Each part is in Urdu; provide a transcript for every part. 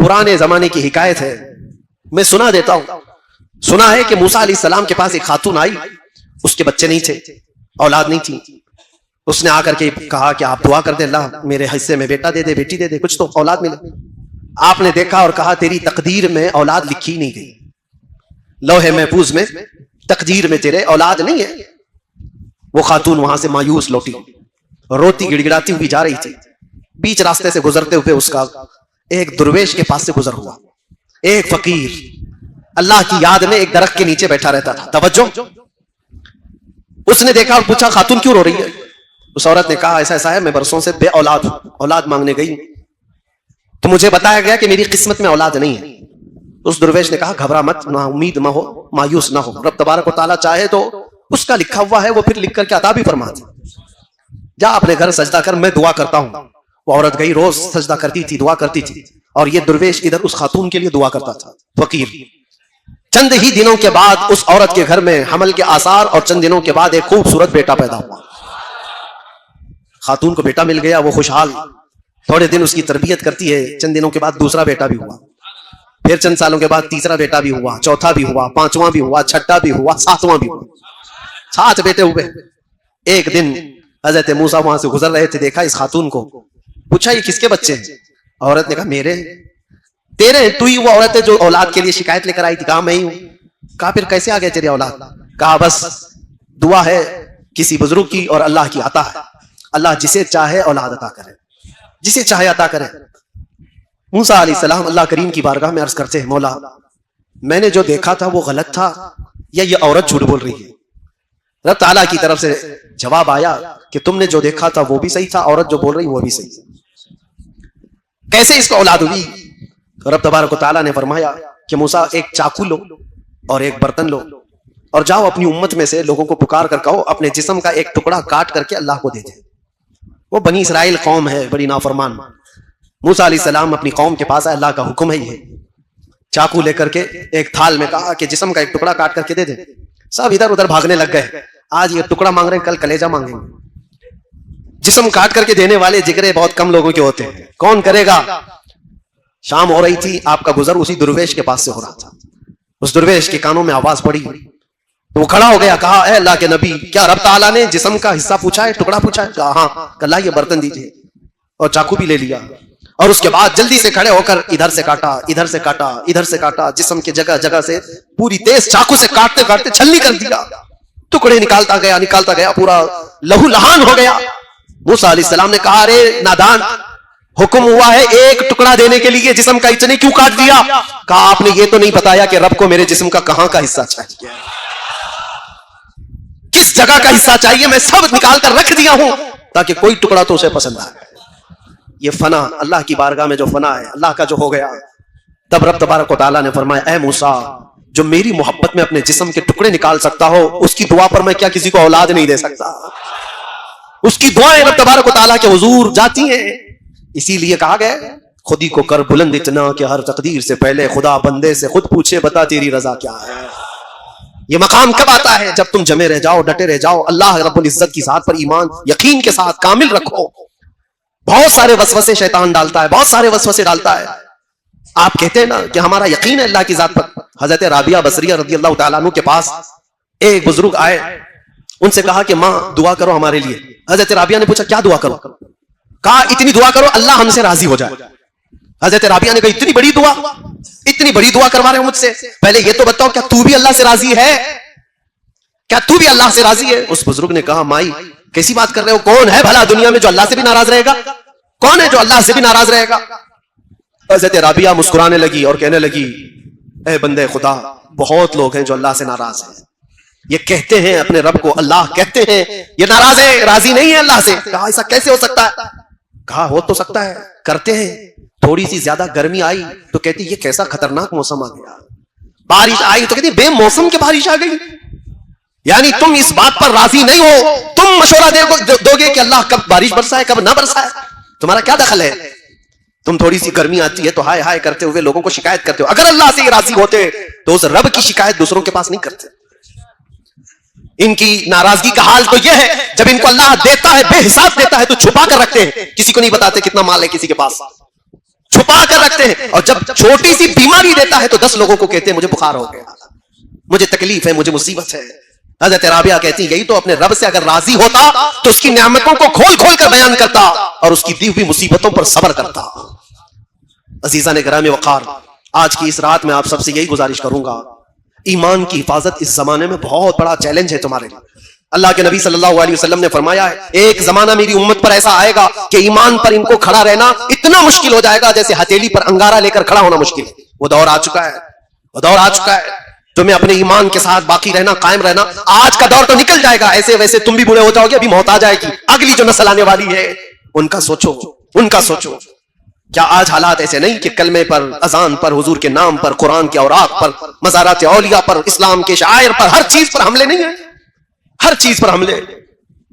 پرانے زمانے کی حکایت ہے، میں سنا دیتا ہوں۔ سنا ہے کہ موسیٰ علیہ السلام کے پاس ایک خاتون آئی، اس کے بچے نہیں تھے، اولاد نہیں تھی۔ اس نے آ کر کے کہا کہ آپ دعا کر دیں، اللہ میرے حصے میں بیٹا دے دے، بیٹی دے دے، کچھ تو اولاد ملے۔ آپ نے دیکھا اور کہا تیری تقدیر میں اولاد لکھی نہیں گئی، لوح محفوظ میں تقدیر میں تیرے اولاد نہیں ہے۔ وہ خاتون وہاں سے مایوس لوٹی، روتی گڑ گڑاتی ہوئی جا رہی تھی۔ بیچ راستے سے گزرتے ہوئے اس کا ایک درویش کے پاس سے گزر ہوا، ایک فقیر اللہ کی یاد میں ایک درخت کے نیچے بیٹھا رہتا تھا۔ توجہ، اس نے دیکھا اور پوچھا خاتون کیوں رو رہی ہے؟ اس عورت نے کہا ایسا ایسا ہے، میں برسوں سے بے اولاد ہوں، اولاد مانگنے گئی تو مجھے بتایا گیا کہ میری قسمت میں اولاد نہیں ہے۔ اس درویش نے کہا گھبرا مت، نا امید نہ ہو، مایوس نہ ہو، رب تبارک و تعالیٰ چاہے تو اس کا لکھا ہوا ہے وہ پھر لکھ کر کے عطا بھی فرماتا ہے۔ جا اپنے گھر سجدہ کر، میں دعا کرتا ہوں۔ وہ عورت گئی، روز سجدہ کرتی تھی، دعا کرتی تھی، اور یہ درویش ادھر اس خاتون کے لیے دعا کرتا تھا، فقیر۔ چند ہی دنوں کے بعد اس عورت کے گھر میں حمل کے آثار، اور چند دنوں کے بعد ایک خوبصورت بیٹا پیدا ہوا۔ خاتون کو بیٹا مل گیا، وہ خوشحال، تھوڑے دن اس کی تربیت کرتی ہے، چند دنوں کے بعد دوسرا بیٹا بھی ہوا، پھر چند سالوں کے بعد تیسرا بیٹا بھی ہوا، چوتھا بھی ہوا، پانچواں بھی ہوا، چھٹا بھی ہوا، ساتواں بھی ہوا، 7 بیٹے ہوئے۔ ایک دن حضرت موسیٰ وہاں سے گزر رہے تھے، دیکھا اس خاتون کو، پوچھا یہ کس کے بچے ہیں؟ عورت نے کہا میرے۔ تیرے؟ تو ہی وہ عورت ہے جو اولاد کے لیے شکایت لے کر آئی تھی؟ کہا میں ہی ہوں۔ کہا پھر کیسے آ گئے تیرے اولاد؟ کہا بس دعا ہے کسی بزرگ کی اور اللہ کی عطا ہے، اللہ جسے چاہے اولاد عطا کرے، جسے چاہے عطا کرے۔ موسیٰ علیہ السلام اللہ کریم کی بارگاہ میں عرض کرتے ہیں مولا میں نے جو دیکھا تھا وہ غلط تھا یا یہ عورت جھوٹ بول رہی ہے؟ رب تعالیٰ کی طرف سے جواب آیا کہ تم نے جو دیکھا تھا وہ بھی صحیح تھا، عورت جو بول رہی وہ بھی صحیح ہے۔ کیسے اس کو اولاد ہوئی؟ رب تبارک و تعالیٰ نے فرمایا کہ موسیٰ ایک چاقو لو اور ایک برتن لو اور جاؤ اپنی امت میں سے لوگوں کو پکار کر کہو اپنے جسم کا ایک ٹکڑا کاٹ کر کے اللہ کو دے دیں۔ وہ بنی اسرائیل قوم ہے بڑی نافرمان۔ موسیٰ علیہ السلام اپنی قوم کے پاس آئے، اللہ کا حکم ہے یہ، چاقو لے کر کے ایک تھال میں کہا کہ جسم کا ایک ٹکڑا کاٹ کر کے دے دیں۔ سب ادھر ادھر بھاگنے لگ گئے، آج یہ ٹکڑا مانگ رہے ہیں، کل کلیجہ مانگیں گے۔ جسم کاٹ کر کے دینے والے جگرے بہت کم لوگوں کے ہوتے ہیں، کون کرے گا؟ شام ہو رہی تھی، آپ کا گزر اسی درویش کے پاس سے ہو رہا تھا۔ اس درویش کے کانوں میں آواز پڑی تو وہ کھڑا ہو گیا، کہا اے اللہ کے نبی کیا رب تعالیٰ نے جسم کا حصہ پوچھا ہے، ٹکڑا پوچھا ہے؟ کہا ہاں۔ اللہ یہ برتن دیجیے، اور چاقو بھی لے لیا، اور اس کے بعد جلدی سے کھڑے ہو کر ادھر سے کاٹا، ادھر سے کاٹا، ادھر سے کاٹا، جسم کے جگہ جگہ سے پوری تیز چاقو سے کاٹتے کاٹتے چھلنی کر دیا، ٹکڑے نکالتا گیا، پورا لہو لہان ہو گیا۔ موسیٰ علیہ السلام نے کہا ارے نادان، حکم ہوا ہے ایک ٹکڑا دینے کے لیے، جسم کا اتنے کیوں کاٹ دیا؟ کہا آپ نے یہ تو نہیں بتایا کہ رب کو میرے جسم کا کہاں کا حصہ چاہیے، کس جگہ کا حصہ چاہیے، میں سب نکال کر رکھ دیا ہوں تاکہ کوئی ٹکڑا تو اسے پسند آئے۔ یہ فنا اللہ کی بارگاہ میں جو فنا ہے، اللہ کا جو ہو گیا، تب رب تبارک و تعالیٰ نے فرمایا اے موسیٰ جو میری محبت میں اپنے جسم کے ٹکڑے نکال سکتا ہو، اس کی دعا پر میں کیا کسی کو اولاد نہیں دے سکتا؟ اس کی دعائیں رب تبارک و تعالیٰ کے حضور جاتی ہیں۔ اسی لیے کہا گیا خود ہی کو کر بلند اتنا کہ ہر تقدیر سے پہلے خدا بندے سے خود پوچھے بتا تیری رضا کیا ہے۔ یہ مقام کب آتا ہے؟ جب تم جمے رہ جاؤ، ڈٹے رہ جاؤ، اللہ رب العزت کی ذات پر ایمان یقین کے ساتھ کامل رکھو۔ بہت سارے وسوسے شیطان ڈالتا ہے، بہت سارے وسوسے ڈالتا ہے۔ آپ کہتے ہیں نا کہ ہمارا یقین ہے اللہ کی ذات پر۔ حضرت رابعہ بصریہ رضی اللہ تعالیٰ عنہ کے پاس ایک بزرگ آئے، ان سے کہا کہ ماں دعا کرو ہمارے لیے۔ حضرت رابعہ نے پوچھا کیا دعا کرو؟ کہا اتنی دعا کرو اللہ ہم سے راضی ہو جائے۔ حضرت رابعہ نے کہا اتنی بڑی دعا، اتنی بڑی دعا کروا رہے ہو مجھ سے، پہلے یہ تو بتاؤ کیا تو بھی اللہ سے راضی ہے؟ کیا تو بھی اللہ سے راضی ہے؟ اس بزرگ نے کہا مائی کیسی بات کر رہے ہو، کون ہے بھلا دنیا میں جو اللہ سے بھی ناراض رہے گا؟ کون ہے جو اللہ سے بھی ناراض رہے گا؟ حضرت رابعہ مسکرانے لگی اور کہنے لگی اے بندے خدا بہت لوگ ہیں جو اللہ سے ناراض ہیں، یہ کہتے ہیں اپنے رب کو اللہ کہتے ہیں، یہ ناراض ہے، راضی نہیں ہے اللہ سے۔ کہا ایسا کیسے ہو سکتا ہے؟ کہا ہو تو سکتا ہے، کرتے ہیں۔ تھوڑی سی زیادہ گرمی آئی تو کہتی یہ کیسا خطرناک موسم آ گیا، بارش آئی تو کہتی بے موسم کی بارش آ گئی۔ یعنی تم اس بات پر راضی نہیں ہو، تم مشورہ دو گے کہ اللہ کب بارش برسائے کب نہ برسائے، تمہارا کیا دخل ہے؟ تم تھوڑی سی گرمی آتی ہے تو ہائے ہائے کرتے ہوئے لوگوں کو شکایت کرتے ہو، اگر اللہ سے راضی ہوتے تو اس رب کی شکایت دوسروں کے پاس نہیں کرتے۔ ان کی ناراضگی کا حال تو یہ ہے جب ان کو اللہ دیتا ہے بے حساب دیتا ہے تو چھپا کر رکھتے ہیں، کسی کو نہیں بتاتے کتنا مال ہے کسی کے پاس، چھپا کر رکھتے ہیں, اور جب چھوٹی سی بیماری دیتا ہے تو 10 لوگوں کو کہتے ہیں مجھے بخار ہو گیا, مجھے تکلیف ہے, مجھے مصیبت ہے. حضرت رابعہ کہتی یہی تو اپنے رب سے اگر راضی ہوتا تو اس کی نعمتوں کو کھول کھول کر بیان کرتا اور اس کی دی ہوئی مصیبتوں پر صبر کرتا. عزیزان گرامی وقار, آج کی اس رات میں آپ سب سے یہی گزارش کروں گا, ایمان کی حفاظت اس زمانے میں بہت بڑا چیلنج ہے تمہارے لیے. اللہ کے نبی صلی اللہ علیہ وسلم نے فرمایا ہے ایک زمانہ میری امت پر ایسا آئے گا کہ ایمان پر ان کو کھڑا رہنا اتنا مشکل ہو جائے گا جیسے ہتھیلی پر انگارہ لے کر کھڑا ہونا مشکل ہے. وہ دور آ چکا ہے, وہ دور آ چکا ہے. تمہیں اپنے ایمان کے ساتھ باقی رہنا, قائم رہنا. آج کا دور تو نکل جائے گا, ایسے ویسے تم بھی بوڑھے ہو جاؤ گے, ابھی موت آ جائے گی. اگلی جو نسل آنے والی ہے ان کا سوچو, ان کا سوچو. کیا آج حالات ایسے نہیں کہ کلمے پر, اذان پر, حضور کے نام پر, قرآن کے اوراق پر, مزارات اولیاء پر, اسلام کے شعائر پر, ہر چیز پر حملے نہیں ہیں, ہر چیز پر حملے.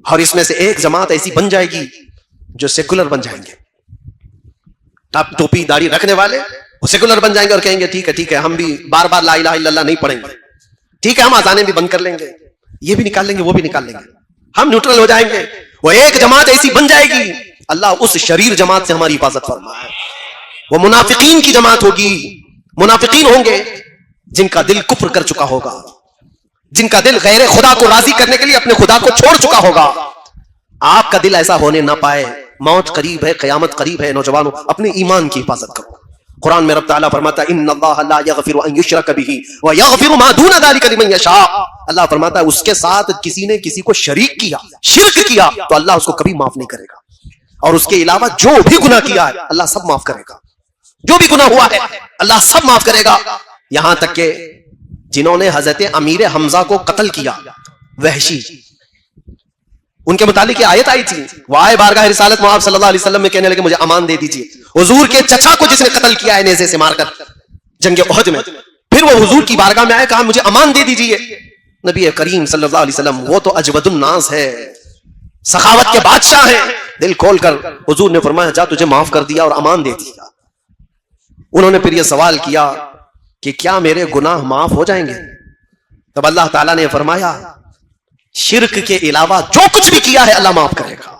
اور اس میں سے ایک جماعت ایسی بن جائے گی جو سیکولر بن جائیں گے. ٹوپی داڑھی رکھنے والے وہ سیکولر بن جائیں گے اور کہیں گے ٹھیک ہے ہم بھی بار بار لا الہ الا اللہ نہیں پڑھیں گے, ٹھیک ہے ہم اذانیں بھی بند کر لیں گے, یہ بھی نکال لیں گے, وہ بھی نکال لیں گے, ہم نیوٹرل ہو جائیں گے. وہ ایک جماعت ایسی بن جائے گی, اللہ اس شریر جماعت سے ہماری حفاظت فرمائے. وہ منافقین کی جماعت ہوگی, منافقین ہوں گے جن کا دل کفر کر چکا ہوگا, جن کا دل غیر خدا کو راضی کرنے کے لیے اپنے خدا کو چھوڑ چکا ہوگا. آپ کا دل ایسا ہونے نہ پائے. موت قریب ہے, قیامت قریب ہے. نوجوانوں اپنے ایمان کی حفاظت کرو. قرآن میں رب تعالیٰ فرماتا ہے ان اللہ لا یغفر ان یشرک بہ ویغفر ما دون ذلک لمن یشاء. اللہ فرماتا ہے اس کے ساتھ کسی نے کسی کو شریک کیا, شرک کیا, تو اللہ اس کو کبھی معاف نہیں کرے گا. اور اس کے علاوہ جو بھی گناہ کیا ہے اللہ سب معاف کرے گا. جو بھی گناہ ہوا ہے اللہ سب معاف کرے گا. یہاں تک کہ جنہوں نے حضرت امیر حمزہ کو قتل کیا, وحشی, ان کے متعلق یہ آیت آئی تھی, وہ آئے بارگاہ رسالت محمد صلی اللہ علیہ وسلم میں کہنے لگے مجھے امان دے دیجیے. حضور کے چچا کو جس نے قتل کیا ہے نیزے سے مار کر جنگ احد میں, پھر وہ حضور کی بارگاہ میں آئے, کہا مجھے امان دے دیجیے. نبی کریم صلی اللہ علیہ وسلم وہ تو اجود الناس ہے, سخاوت کے بادشاہ ہیں. دل کھول کر حضور نے فرمایا جا تجھے معاف کر دیا اور امان دے دیا. انہوں نے پھر یہ سوال کیا کہ کیا میرے گناہ معاف ہو جائیں گے؟ تب اللہ تعالیٰ نے فرمایا شرک کے علاوہ جو کچھ بھی کیا ہے اللہ معاف کرے گا.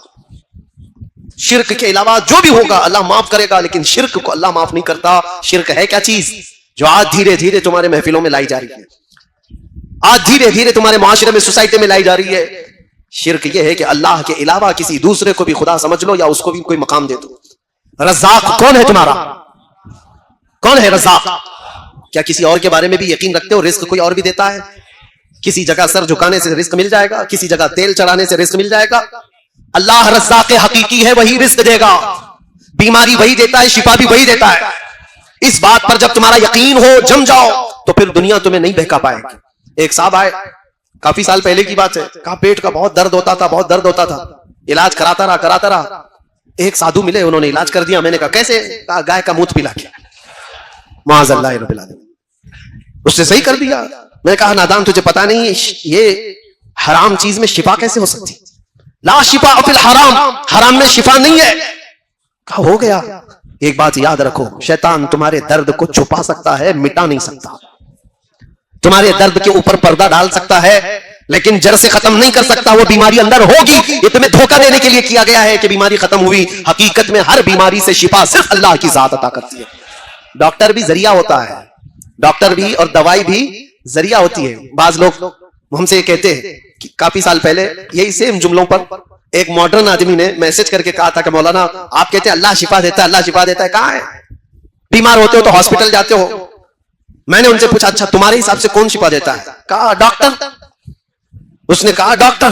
شرک کے علاوہ جو بھی ہوگا اللہ معاف کرے گا, لیکن شرک کو اللہ معاف نہیں کرتا. شرک ہے کیا چیز جو آج دھیرے دھیرے تمہارے محفلوں میں لائی جا رہی ہے, آج دھیرے دھیرے تمہارے معاشرے میں, سوسائٹی میں لائی جا رہی ہے. شرک یہ ہے کہ اللہ کے علاوہ کسی دوسرے کو بھی خدا سمجھ لو یا اس کو بھی کوئی مقام دے دو. رزاق کون ہے تمہارا؟ کون ہے رزاق؟ کیا کسی اور کے بارے میں بھی یقین رکھتے ہو رزق کوئی اور بھی دیتا ہے؟ کسی جگہ سر جھکانے سے رزق مل جائے گا, کسی جگہ تیل چڑھانے سے رزق مل جائے گا. اللہ رزاق حقیقی ہے, وہی رزق دے گا. بیماری وہی دیتا ہے, شفا بھی وہی دیتا ہے. اس بات پر جب تمہارا یقین ہو, جم جاؤ, تو پھر دنیا تمہیں نہیں بہکا پائے گی. ایک صاحب آئے, کافی سال پہلے کی بات ہے, کہا پیٹ کا بہت درد ہوتا تھا, بہت درد ہوتا تھا, علاج کراتا رہا. ایک سادھو ملے, انہوں نے علاج کر دیا. میں نے کہا کیسے؟ کہا گائے کا منہ پلا کے. معاذ اللہ رب العالمین, اس نے صحیح کر دیا. میں نے کہا نادان تجھے پتا نہیں یہ حرام چیز میں شفا کیسے ہو سکتی؟ لا شفا فی الحرام, حرام میں شفا نہیں ہے. کہا ہو گیا. ایک بات یاد رکھو, شیطان تمہارے درد کو چھپا سکتا ہے, مٹا نہیں سکتا. تمہارے درد کے اوپر پردہ ڈال سکتا ہے لیکن جڑ سے ختم نہیں کر سکتا. وہ بیماری اندر ہوگی, یہ تمہیں دھوکہ دینے کے لیے کیا گیا ہے کہ بیماری ختم ہوئی. حقیقت میں ہر بیماری سے شفا صرف اللہ کی ذات عطا کرتی ہے. ڈاکٹر بھی ذریعہ ہوتا ہے, ڈاکٹر بھی اور دوائی بھی ذریعہ ہوتی ہے. بعض لوگ ہم سے کہتے ہیں کہ کافی سال پہلے یہی سیم جملوں پر ایک ماڈرن آدمی نے میسج کر کے کہا تھا کہ مولانا آپ کہتے ہیں اللہ شفا دیتا ہے, اللہ شفا دیتا ہے, کہاں ہے؟ بیمار ہوتے ہو تو ہاسپٹل جاتے ہو. میں نے ان سے پوچھا اچھا تمہارے حساب سے کون شفا دیتا ہے؟ کہا ڈاکٹر. اس نے کہا ڈاکٹر.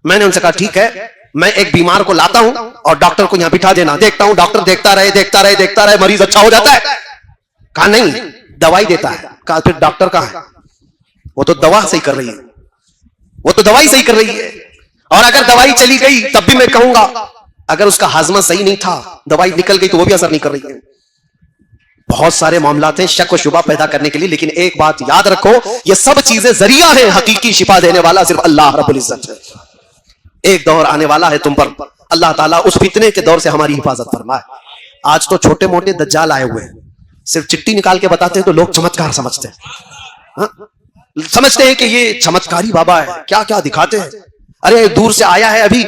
میں نے ان سے کہا ٹھیک ہے, میں ایک بیمار کو لاتا ہوں اور ڈاکٹر کو یہاں بٹھا دینا, دیکھتا ہوں ڈاکٹر دیکھتا رہے مریض اچھا ہو جاتا ہے. کہا نہیں دوائی دیتا ہے. کہا پھر ڈاکٹر کہاں ہے؟ وہ تو دوا صحیح کر رہی ہے, وہ تو دوائی صحیح کر رہی ہے. اور اگر دوائی چلی گئی تب بھی میں کہوں گا اگر اس کا ہاضمہ صحیح نہیں تھا, دوائی نکل گئی تو وہ بھی اثر نہیں کر رہی ہے. بہت سارے معاملات ہیں شک و شبہ پیدا کرنے کے لیے, لیکن ایک بات یاد رکھو یہ سب چیزیں ذریعہ ہیں, حقیقی شفا دینے والا صرف اللہ رب العزت ہے. ایک دور آنے والا ہے تم پر, اللہ تعالیٰ اس فتنے کے دور سے ہماری حفاظت فرمائے. آج تو چھوٹے موٹے دجال آئے ہوئے ہیں, صرف چٹی نکال کے بتاتے ہیں تو لوگ چمتکار سمجھتے ہیں, سمجھتے ہیں کہ یہ چمتکاری بابا ہے, کیا کیا دکھاتے ہیں. ارے دور سے آیا ہے ابھی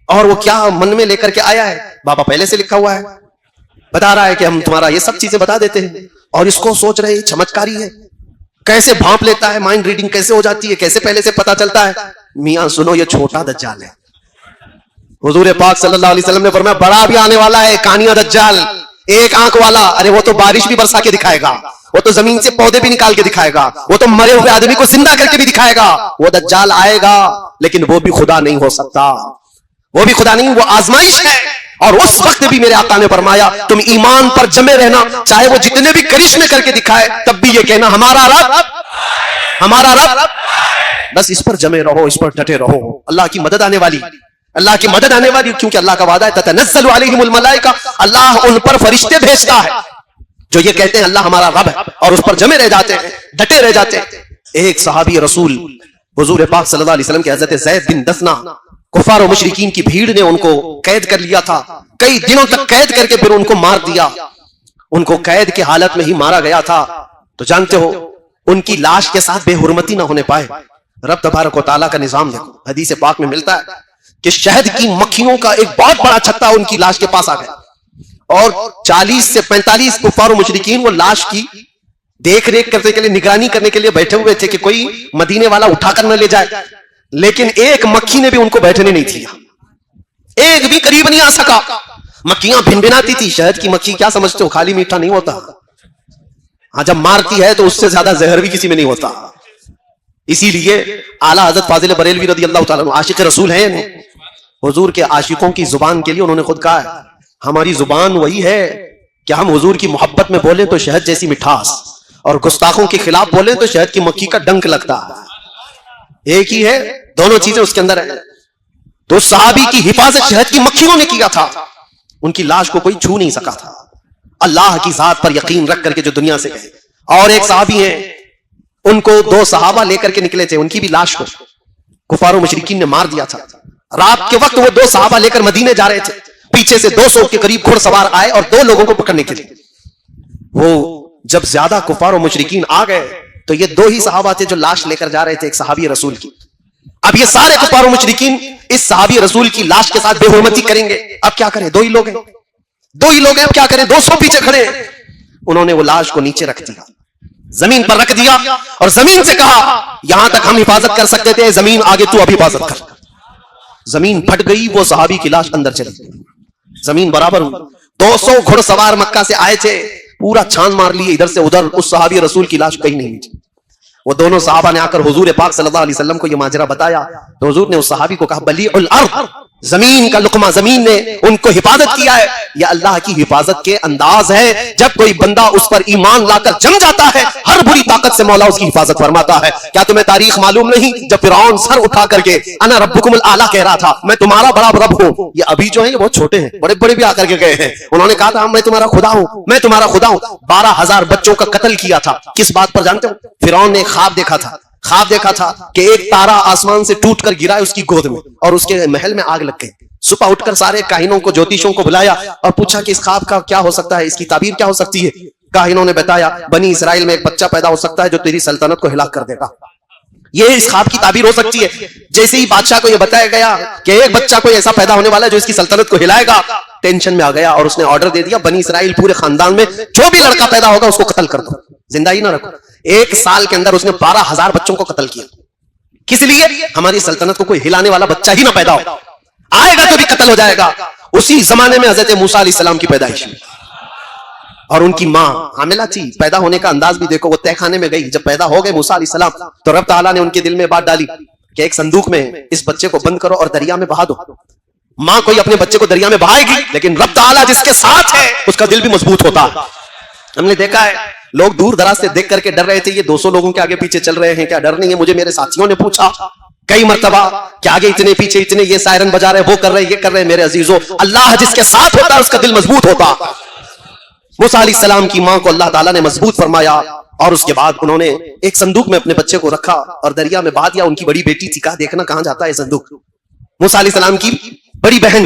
اور وہ کیا من میں لے کر کے آیا ہے, بابا پہلے سے لکھا ہوا ہے. بتا رہا ہے کہ ہم تمہارا یہ سب چیزیں بتا دیتے ہیں، اور اس کو سوچ رہے چمتکاری ہے، کیسے بھانپ لیتا ہے، مائنڈ ریڈنگ کیسے ہو جاتی ہے، کیسے پہلے سے پتا چلتا ہے۔ میاں سنو، یہ چھوٹا دجال ہے۔ حضور پاک صلی اللہ علیہ وسلم نے فرمایا بڑا بھی آنے والا ہے، کانیا دجال، ایک آنکھ والا۔ ارے وہ تو بارش بھی برسا کے دکھائے گا، وہ تو زمین سے پودے بھی نکال کے دکھائے گا، وہ تو مرے ہوئے آدمی کو زندہ کر کے بھی دکھائے گا۔ وہ دجال آئے گا، لیکن وہ بھی خدا نہیں ہو سکتا، وہ بھی خدا نہیں، وہ آزمائش ہے۔ اور اس وقت بھی میرے آقا نے فرمایا تم ایمان پر جمے رہنا، چاہے وہ جتنے بھی کرشمے کر کے دکھائے، تب بھی یہ کہنا ہمارا رب، ہمارا رب۔ بس اس پر جمے رہو، اس پر ڈٹے رہو۔ اللہ کی مدد آنے والی، اللہ کی مدد آنے والی، کیونکہ اللہ کا وعدہ ہے تتنزل علیہم الملائکہ، اللہ ان پر فرشتے بھیجتا ہے جو یہ کہتے ہیں اللہ ہمارا رب ہے، اور اس پر جمے رہ جاتے ہیں، ڈٹے رہ جاتے ہیں۔ ایک صحابی رسول حضور پاک صلی اللہ علیہ وسلم کے حضرت زید بن دسنہ، کفار و مشرکین کی بھیڑ نے ان کو قید کر لیا تھا، کئی دنوں تک قید کر کے پھر ان کو مار دیا، ان کو قید کی حالت میں ہی مارا گیا تھا۔ تو جانتے ہو ان کی لاش کے ساتھ بے حرمتی نہ ہونے پائے، رب تبارک و تعالیٰ کا نظام دیکھو۔ حدیث پاک میں ملتا ہے کہ شہد کی مکھیوں کا ایک بہت بڑا چھتا ان کی لاش کے پاس آ گیا، اور 40 سے 45 کفار و مشرکین وہ لاش کی دیکھ ریکھ کرنے کے لیے، نگرانی کرنے کے لیے بیٹھے ہوئے تھے کہ کوئی مدینے والا اٹھا کر نہ لے جائے، لیکن ایک مکھی نے بھی ان کو بیٹھنے نہیں دیا، ایک بھی قریب نہیں آ سکا۔ مکھیاں بھن بھناتی تھی، شہد کی مکھی کیا سمجھتے ہو، خالی میٹھا نہیں ہوتا، ہاں جب مارتی ہے تو اس سے زیادہ زہر بھی کسی میں نہیں ہوتا۔ اسی لیے اعلیٰ حضرت فاضل بریلوی رضی اللہ تعالیٰ عنہ عاشق رسول ہیں، حضور کے عاشقوں کی زبان کے لیے انہوں نے خود کہا ہے ہماری زبان وہی ہے کہ ہم حضور کی محبت میں بولیں تو شہد جیسی مٹھاس، اور گستاخوں کے خلاف بولیں تو شہد کی مکھی کا ڈنک لگتا ہے، ایک ہی ہے، دونوں چیزیں اس کے اندر ہیں۔ تو صحابی کی حفاظت شہد کی مکھیوں نے کیا تھا، ان کی لاش کو کوئی چھو نہیں سکا تھا، اللہ کی ذات پر یقین رکھ کر کے جو دنیا سے گئے۔ اور ایک صحابی ہیں، ان کو 2 صحابہ لے کر کے نکلے تھے، ان کی بھی لاش کو کفار و مشرکین نے مار دیا تھا۔ رات کے وقت وہ 2 صحابہ لے کر مدینے جا رہے تھے، پیچھے سے 200 کے قریب گھڑ سوار آئے اور 2 لوگوں کو پکڑنے کے لیے۔ وہ جب زیادہ کفار و مشرکین آ گئے تو یہ 2 ہی صحابہ تھے جو لاش لے کر جا رہے تھے، ایک صحابی رسول کی۔ اب یہ سارے کفار و مشرکین اس صحابی رسول کی لاش کے ساتھ بے حرمتی کریں گے، اب کیا کریں، 2 ہی لوگ ہیں، 2 ہی لوگ ہیں، اب کیا کریں، 200 پیچھے کھڑے ہیں۔ انہوں نے وہ لاش کو نیچے رکھ دیا، زمین پر رکھ دیا، اور زمین سے کہا یہاں تک ہم حفاظت کر سکتے تھے، زمین آگے تو اب حفاظت کر۔ زمین پھٹ گئی، وہ صحابی کی لاش اندر چلی گئی، زمین برابر ہوئی۔ 200 گھڑ سوار مکہ سے آئے تھے، پورا چھان مار لیے ادھر سے ادھر، اس صحابی رسول کی لاش کہیں نہیں ملی۔ وہ دونوں صحابہ نے آ کر حضور پاک صلی اللہ علیہ وسلم کو یہ ماجرا بتایا، تو حضور نے اس صحابی کو کہا بلیع الارض، زمین کا لقمہ، زمین نے ان کو حفاظت کیا ہے، یہ اللہ کی حفاظت کے انداز ہے۔ جب کوئی بندہ اس پر ایمان لا کر جم جاتا ہے، ہر بری طاقت سے مولا اس کی حفاظت فرماتا ہے۔ کیا تمہیں تاریخ معلوم نہیں، جب فرعون سر اٹھا کر کے انا ربکم الاعلی کہہ رہا تھا، میں تمہارا بڑا رب ہوں، یہ ابھی جو ہیں یہ بہت چھوٹے ہیں، بڑے بڑے بھی آ کر کے گئے ہیں، انہوں نے کہا تھا میں تمہارا خدا ہوں، میں تمہارا خدا ہوں۔ 12,000 بچوں کا قتل کیا تھا، کس بات پر جانتے ہو؟ فرعون نے خواب دیکھا تھا کہ ایک تارا آسمان سے ٹوٹ کر گرا ہے اس کی گود میں، اور اس کے محل میں آگ لگ گئی۔ صبح اٹھ کر سارے کاہنوں کو، جوتیشوں کو بلایا اور پوچھا کہ اس خواب کا کیا ہو سکتا ہے، اس کی تعبیر کیا ہو سکتی ہے؟ کاہنوں نے بتایا بنی اسرائیل میں ایک بچہ پیدا ہو سکتا ہے جو تیری سلطنت کو ہلاک کر دے گا، یہ اس خواب کی تعبیر ہو سکتی ہے۔ جیسے ہی بادشاہ کو یہ بتایا گیا کہ ایک بچہ کوئی ایسا پیدا ہونے والا ہے جو اس کی سلطنت کو ہلائے گا، ٹینشن میں آ گیا، اور اس نے آرڈر دے دیا بنی اسرائیل پورے خاندان میں جو بھی لڑکا پیدا ہوگا اس کو قتل کر دو، زندہ ہی نہ رکھو۔ 1 سال کے اندر اس نے 12,000 بچوں کو قتل کیا، کس لیے؟ ہماری سلطنت کو کوئی ہلانے والا بچہ ہی نہ پیدا ہو، آئے گا تو بھی قتل ہو جائے گا۔ اسی زمانے میں حضرت موسیٰ علیہ السلام کی پیدائش ہوئی، اور ان کی ماں حاملہ تھی، پیدا ہونے کا انداز بھی دیکھو، وہ تہہ خانے میں گئی، جب پیدا ہو گئے موسیٰ علیہ السلام تو رب تعالیٰ نے ان کے دل میں بات ڈالی کہ ایک صندوق میں اس بچے کو بند کرو اور دریا میں بہا دو۔ ماں کوئی اپنے بچے کو دریا میں بہائے گی، لیکن رب تعالیٰ جس کے ساتھ ہے اس کا دل بھی مضبوط ہوتا ہے۔ ہم نے دیکھا ہے لوگ دور دراز سے دیکھ کر کے ڈر رہے تھے، یہ 200 لوگوں کے آگے پیچھے چل رہے ہیں، کیا ڈر نہیں ہے؟ مجھے میرے ساتھیوں نے پوچھا کئی مرتبہ کہ آگے اتنے پیچھے اتنے، یہ سائرن بجا رہے، وہ کر رہے، یہ کر رہے۔ میرے عزیزو، اللہ جس کے ساتھ ہوتا ہے اس کا دل مضبوط ہوتا۔ موسیٰ علیہ السلام کی ماں کو اللہ تعالیٰ نے مضبوط فرمایا، اور اس کے بعد انہوں نے ایک صندوق میں اپنے بچے کو رکھا اور دریا میں بہا دیا۔ ان کی بڑی بیٹی تھی، کہا دیکھنا کہاں جاتا ہے صندوق۔ موسیٰ علیہ السلام کی بڑی بہن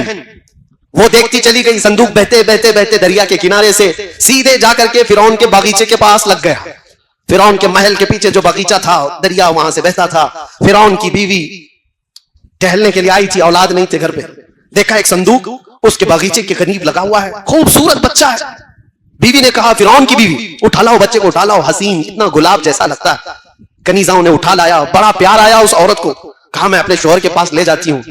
وہ دیکھتی چلی گئی، صندوق بہتے بہتے بہتے دریا کے کنارے سے سیدھے جا کر کے فرعون کے باغیچے کے پاس لگ گیا۔ فرعون کے محل کے پیچھے جو باغیچہ تھا، دریا وہاں سے بہتا تھا۔ فرعون کی بیوی ٹہلنے کے لیے آئی تھی، اولاد نہیں تھے گھر پہ، دیکھا ایک صندوق اس کے باغیچے کے قریب لگا ہوا ہے, خوبصورت بچہ ہے. بیوی نے کہا, فرعون کی بیوی, اٹھا لاؤ بچے کو, اٹھا لاؤ, حسین اتنا گلاب جیسا لگتا ہے. کنیزاؤں نے اٹھا لایا, بڑا پیار آیا اس عورت کو. کہا میں اپنے شوہر کے پاس لے جاتی ہوں.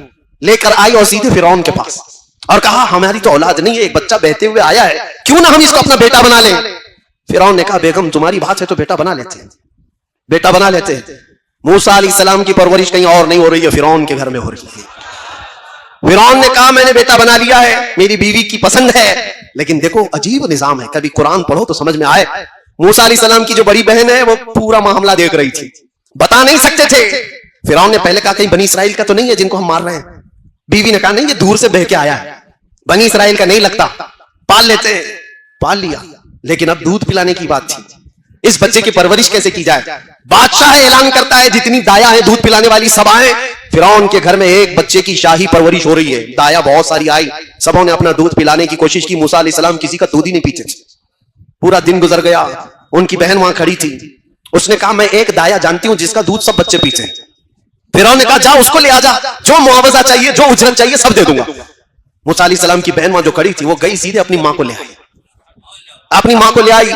لے کر آئی اور سیدھے فرعون کے پاس, اور کہا ہماری تو اولاد نہیں ہے, ایک بچہ بہتے ہوئے آیا ہے, کیوں نہ ہم اس کو اپنا بیٹا بنا لیں. فرعون نے کہا بیگم تمہاری بات ہے تو بیٹا بنا لیتے ہیں, بیٹا بنا لیتے ہیں. موسیٰ علیہ السلام کی پرورش کہیں اور نہیں ہو رہی ہے, فرعون کے گھر میں ہو رہی ہے. فرعون نے کہا میں نے بیٹا بنا لیا ہے, میری بیوی کی پسند ہے. لیکن دیکھو عجیب نظام ہے, کبھی قرآن پڑھو تو سمجھ میں آئے. موسیٰ علیہ السلام کی جو بڑی بہن ہے وہ پورا معاملہ دیکھ رہی تھی, بتا نہیں سکتے تھے. فرعون نے پہلے کہا کہیں بنی اسرائیل کا تو نہیں ہے جن کو ہم مار رہے ہیں. بیوی نے کہا نہیں یہ دور سے بہ کے آیا ہے, بنی اسرائیل کا نہیں لگتا, پال لیتے ہیں. پال لیا, لیکن اب دودھ پلانے کی بات تھی, اس بچے کی پرورش کیسے کی جائے. بادشاہ اعلان کرتا ہے جتنی دایا ہے دودھ پلانے والی سب آئیں. فرعون کے گھر میں ایک بچے کی شاہی پرورش ہو رہی ہے, دایا بہت ساری آئی, سبوں نے اپنا دودھ پلانے کی کوشش کی. موسیٰ علیہ السلام کسی کا دودھ ہی نہیں پیتے تھے. پورا دن گزر گیا, ان کی بہن وہاں کھڑی تھی. اس نے کہا میں ایک دایا جانتی ہوں جس کا دودھ سب بچے پیتے ہیں. فرعون نے کہا جا اس کو لے آ جا, جو معاوضہ چاہیے جو اجرت چاہیے سب دے دوں گا. موسیٰ علیہ السلام کی بہن وہاں جو کھڑی تھی وہ گئی سیدھے اپنی ماں کو لے آئی, اپنی ماں کو لے آئی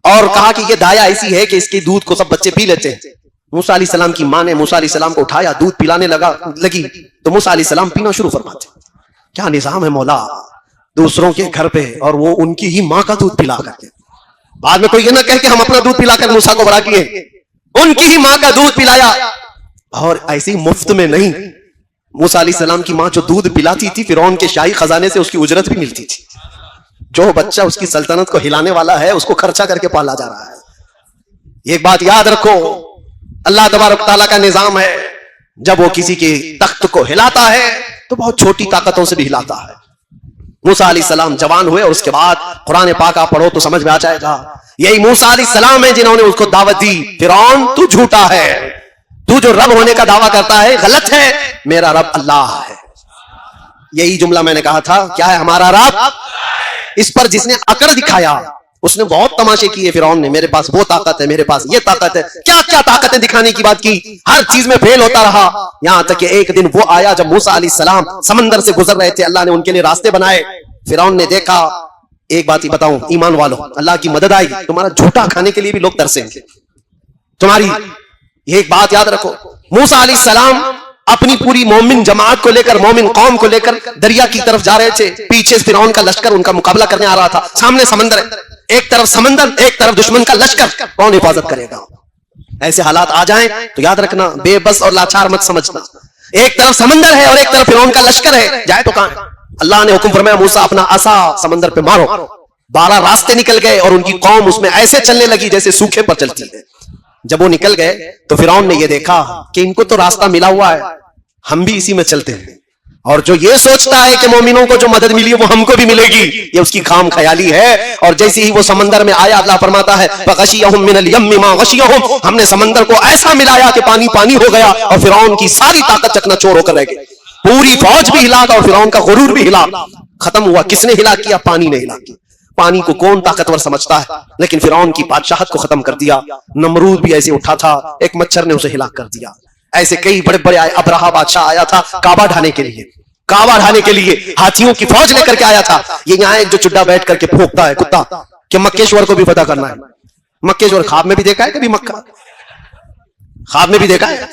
اور کہا کہ یہ دایا ایسی ہے کہ اس کے دودھ کو سب بچے پی لیتے ہیں. موسیٰ علیہ السلام کی ماں نے موسیٰ علیہ السلام کو اٹھایا, دودھ پلانے لگی تو موسیٰ علیہ السلام پینا شروع فرماتے. کیا نظام ہے مولا, دوسروں کے گھر پہ اور وہ ان کی ہی ماں کا دودھ پلا کرتے. بعد میں کوئی یہ نہ کہے کہ ہم اپنا دودھ پلا کر موسیٰ کو بڑا کیے, ان کی ہی ماں کا دودھ پلایا. اور ایسی مفت میں نہیں, موسیٰ علیہ السلام کی ماں جو دودھ پلاتی تھی فرعون کے شاہی خزانے سے اس کی اجرت بھی ملتی تھی. جو بچہ اس کی سلطنت کو ہلانے والا ہے اس کو خرچہ کر کے پالا جا رہا ہے. ایک بات یاد رکھو, اللہ تبارک تعالیٰ کا نظام ہے, جب وہ کسی کے تخت کو ہلاتا ہے تو بہت چھوٹی طاقتوں سے بھی ہلاتا ہے. موسیٰ علیہ السلام جوان ہوئے اور اس کے بعد قرآن پاک آپ پڑھو تو سمجھ میں آ جائے گا. یہی موسیٰ علیہ السلام ہے جنہوں نے اس کو دعوت دی, فرعون تو جھوٹا ہے, تو جو رب ہونے کا دعویٰ کرتا ہے غلط ہے, میرا رب اللہ ہے. یہی جملہ میں نے کہا تھا, کیا ہے ہمارا رب. اس پر جس نے اکڑ دکھایا اس نے بہت تماشے کیے. فرعون نے میرے پاس وہ طاقت ہے, میرے پاس یہ طاقت ہے, کیا کیا طاقتیں دکھانے کی بات کی, ہر چیز میں فیل ہوتا رہا. یہاں تک کہ ایک دن وہ آیا جب موسیٰ علیہ السلام سمندر سے گزر رہے تھے, اللہ نے ان کے لیے راستے بنائے. فرعون نے دیکھا, ایک بات ہی بتاؤں ایمان والو, اللہ کی مدد آئی, تمہارا جھوٹا کھانے کے لیے بھی لوگ ترسیں گے تمہاری. یہ ایک بات یاد رکھو, موسیٰ علیہ السلام اپنی پوری مومن جماعت کو لے کر, مومن قوم کو لے کر دریا کی طرف جا رہے تھے. پیچھے فرعون کا لشکر ان کا مقابلہ کرنے آ رہا تھا. سامنے سمندر ہے, ایک طرف سمندر, ایک طرف دشمن کا لشکر, کون حفاظت کرے گا. ایسے حالات آ جائیں تو یاد رکھنا, بے بس اور لاچار مت سمجھنا. ایک طرف سمندر ہے اور ایک طرف فرعون کا لشکر ہے, جائے تو کہاں. اللہ نے حکم فرمایا موسیٰ اپنا عصا سمندر پہ مارو. 12 راستے نکل گئے اور ان کی قوم اس میں ایسے چلنے لگی جیسے سوکھے پر چلتی ہے. جب وہ نکل گئے تو فرعون نے یہ دیکھا کہ ان کو تو راستہ ملا ہوا ہے, ہم بھی اسی میں چلتے ہیں, اور جو یہ سوچتا ہے کہ مومنوں کو جو مدد ملی وہ ہم کو بھی ملے گی, یہ اس کی خام خیالی ہے. اور جیسے ہی وہ سمندر میں آیا, اللہ فرماتا ہے فغشیہم من الیم ما غشیہم, ہم نے سمندر کو ایسا ملایا کہ پانی پانی ہو گیا اور فرعون کی ساری طاقت چکنا چور ہو کر رہ گئی. پوری فوج بھی ہلاک اور فرعون کا غرور بھی ہلاک. ختم ہوا. کس نے ہلاک کیا؟ پانی نے ہلاک کیا. پانی کو کون طاقتور سمجھتا ہے, لیکن فرعون کی بادشاہت کو ختم کر دیا. نمرود بھی ایسے اٹھا تھا, ایک مچھر نے اسے ہلاک کر دیا. ایسے کئی بڑے بڑے آئے. ابرہا بادشاہ آیا تھا کعبہ ڈھانے کے لیے, کعبہ ڈھانے کے لیے ہاتھیوں کی فوج لے کر کے آیا تھا. یہ یہاں ایک جو چڈا بیٹھ کر کے پھونکتا ہے کتا کہ مکیشور کو بھی فتح کرنا ہے. مکیشور خواب میں بھی دیکھا ہے کبھی, مکہ خواب میں بھی دیکھا ہے.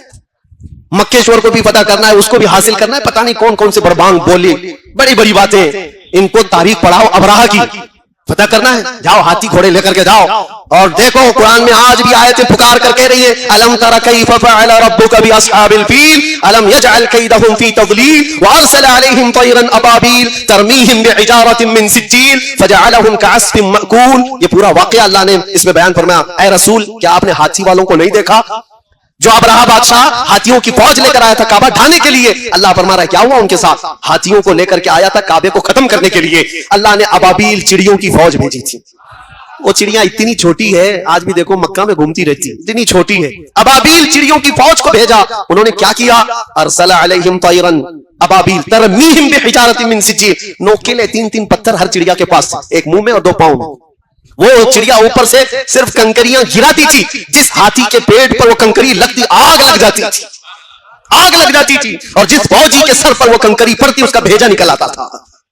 مکیشور کو بھی فتح کرنا ہے, اس کو بھی حاصل کرنا ہے. پتہ نہیں کون کون سے بربانگ بولی, بڑی بڑی باتیں. ان کو تاریخ پڑھاؤ ابرہا کی, فتح کرنا ہے, جاؤ ہاتھی گھوڑے لے کر کے جاؤ. اور دیکھو قرآن میں آج بھی آیتیں پکار کر کہہ رہی ہے الم تر کیف فعل ربک باصحاب الفیل الم یجعل کیدہم فی تضلیل وارسل علیہم طیرا ابابیل ترمیہم بحجارۃ من سجیل فجعلہم کعصف مأکول. یہ پورا واقعہ اللہ نے اس میں بیان فرمایا. اے رسول, کیا آپ نے ہاتھی والوں کو نہیں دیکھا جو ابرہا بادشاہ ہاتھیوں کی فوج لے کر آیا تھا کعبہ ڈھانے کے لیے؟ اللہ فرما رہا ہے کیا ہوا ان کے ساتھ. ہاتھیوں کو لے کر کے آیا تھا کعبے کو ختم کرنے کے لیے. اللہ نے ابابیل چڑیوں کی فوج بھیجی تھی. وہ چڑیاں اتنی چھوٹی ہے, آج بھی دیکھو مکہ میں گھومتی رہتی, اتنی چھوٹی ہے. ابابیل چڑیوں کی فوج کو بھیجا. انہوں نے کیا کیا؟ ارسل علیہم طیرا ابابیل ترمیہم بحجارۃ من سجیل. نوکیلے 3 پتھر ہر چڑیا کے پاس, ایک منہ میں اور 2 پاؤں میں. وہ چڑیا اوپر سے صرف کنکریاں گراتی تھی, جس ہاتھی کے پیٹ پر وہ کنکری لگتی آگ لگ جاتی تھی, آگ لگ جاتی تھی. اور جس فوجی کے سر پر وہ کنکری پڑتی اس کا بھیجا نکل آتا تھا.